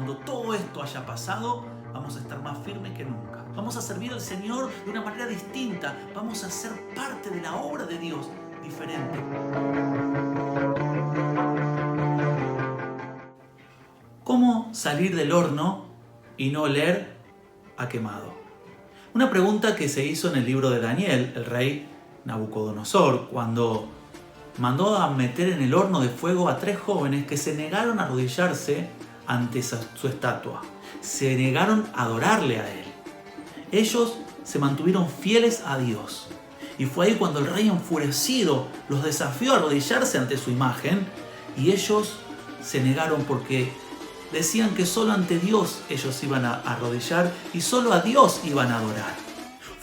cuando todo esto haya pasado, vamos a estar más firmes que nunca. Vamos a servir al Señor de una manera distinta. Vamos a ser parte de la obra de Dios diferente. ¿Cómo salir del horno y no oler a quemado? Una pregunta que se hizo en el libro de Daniel, el rey Nabucodonosor, cuando mandó a meter en el horno de fuego a 3 jóvenes que se negaron a arrodillarse ante su estatua. Se negaron a adorarle a él. Ellos se mantuvieron fieles a Dios. Y fue ahí cuando el rey enfurecido los desafió a arrodillarse ante su imagen, y ellos se negaron porque decían que solo ante Dios ellos iban a arrodillar y solo a Dios iban a adorar.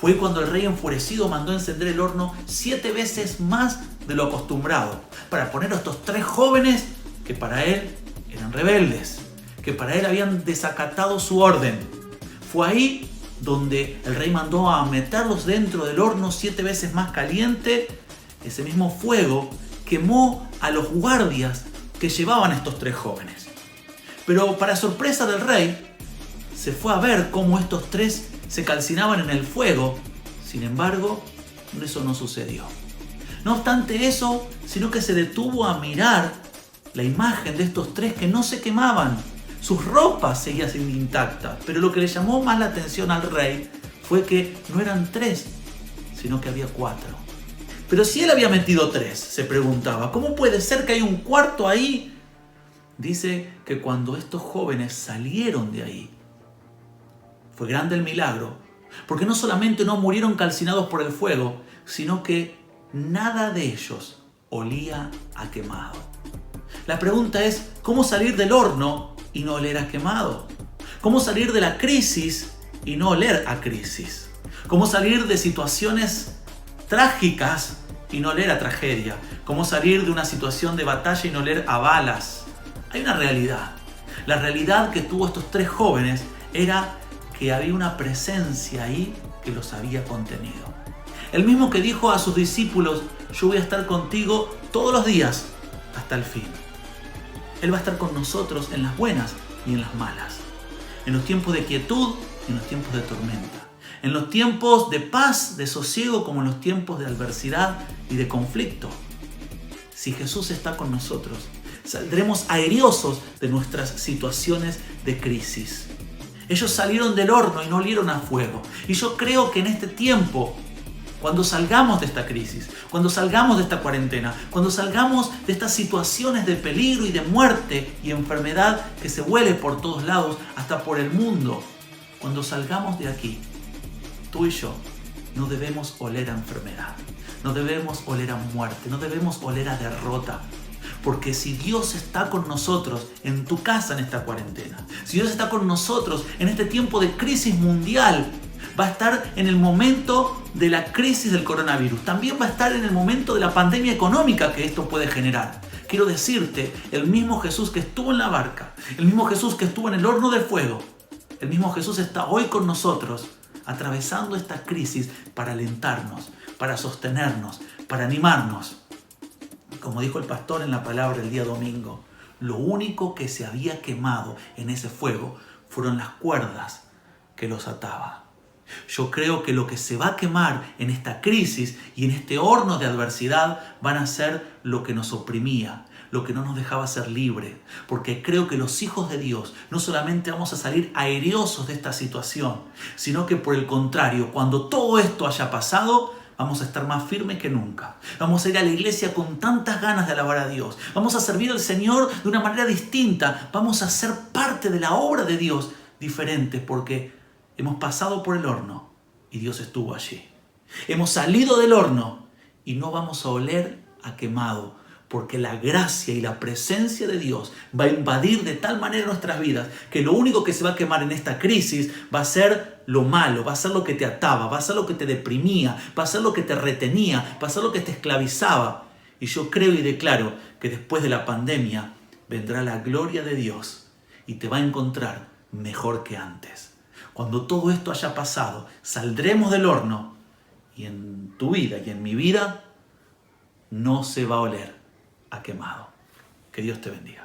Fue cuando el rey enfurecido mandó encender el horno 7 veces más de lo acostumbrado para poner a estos 3 jóvenes que para él eran rebeldes, que para él habían desacatado su orden. Fue ahí donde el rey mandó a meterlos dentro del horno 7 veces más caliente. Ese mismo fuego quemó a los guardias que llevaban a estos 3 jóvenes. Pero para sorpresa del rey, se fue a ver cómo estos 3 se calcinaban en el fuego. Sin embargo, eso no sucedió. No obstante eso, sino que se detuvo a mirar la imagen de estos 3 que no se quemaban. Sus ropas seguían siendo intactas, pero lo que le llamó más la atención al rey fue que no eran 3, sino que había 4. Pero si él había metido 3, se preguntaba, ¿cómo puede ser que hay un cuarto ahí? Dice que cuando estos jóvenes salieron de ahí, fue grande el milagro, porque no solamente no murieron calcinados por el fuego, sino que nada de ellos olía a quemado. La pregunta es, ¿cómo salir del horno y no oler a quemado? ¿Cómo salir de la crisis y no oler a crisis? ¿Cómo salir de situaciones trágicas y no oler a tragedia? ¿Cómo salir de una situación de batalla y no oler a balas? Hay una realidad. La realidad que tuvo estos 3 jóvenes era que había una presencia ahí que los había contenido. El mismo que dijo a sus discípulos, yo voy a estar contigo todos los días hasta el fin. Él va a estar con nosotros en las buenas y en las malas. En los tiempos de quietud y en los tiempos de tormenta. En los tiempos de paz, de sosiego, como en los tiempos de adversidad y de conflicto. Si Jesús está con nosotros, saldremos airiosos de nuestras situaciones de crisis. Ellos salieron del horno y no olieron a fuego. Y yo creo que en este tiempo, cuando salgamos de esta crisis, cuando salgamos de esta cuarentena, cuando salgamos de estas situaciones de peligro y de muerte y enfermedad que se huele por todos lados, hasta por el mundo, cuando salgamos de aquí, tú y yo no debemos oler a enfermedad, no debemos oler a muerte, no debemos oler a derrota. Porque si Dios está con nosotros en tu casa en esta cuarentena, si Dios está con nosotros en este tiempo de crisis mundial, va a estar en el momento de la crisis del coronavirus. También va a estar en el momento de la pandemia económica que esto puede generar. Quiero decirte, el mismo Jesús que estuvo en la barca, el mismo Jesús que estuvo en el horno de fuego, el mismo Jesús está hoy con nosotros, atravesando esta crisis para alentarnos, para sostenernos, para animarnos. Como dijo el pastor en la palabra el día domingo, lo único que se había quemado en ese fuego fueron las cuerdas que los ataba. Yo creo que lo que se va a quemar en esta crisis y en este horno de adversidad van a ser lo que nos oprimía, lo que no nos dejaba ser libres. Porque creo que los hijos de Dios no solamente vamos a salir airiosos de esta situación, sino que por el contrario, cuando todo esto haya pasado, vamos a estar más firmes que nunca. Vamos a ir a la iglesia con tantas ganas de alabar a Dios. Vamos a servir al Señor de una manera distinta. Vamos a ser parte de la obra de Dios diferente porque hemos pasado por el horno y Dios estuvo allí. Hemos salido del horno y no vamos a oler a quemado porque la gracia y la presencia de Dios va a invadir de tal manera nuestras vidas que lo único que se va a quemar en esta crisis va a ser lo malo, va a ser lo que te ataba, va a ser lo que te deprimía, va a ser lo que te retenía, va a ser lo que te esclavizaba. Y yo creo y declaro que después de la pandemia vendrá la gloria de Dios y te va a encontrar mejor que antes. Cuando todo esto haya pasado, saldremos del horno y en tu vida y en mi vida no se va a oler a quemado. Que Dios te bendiga.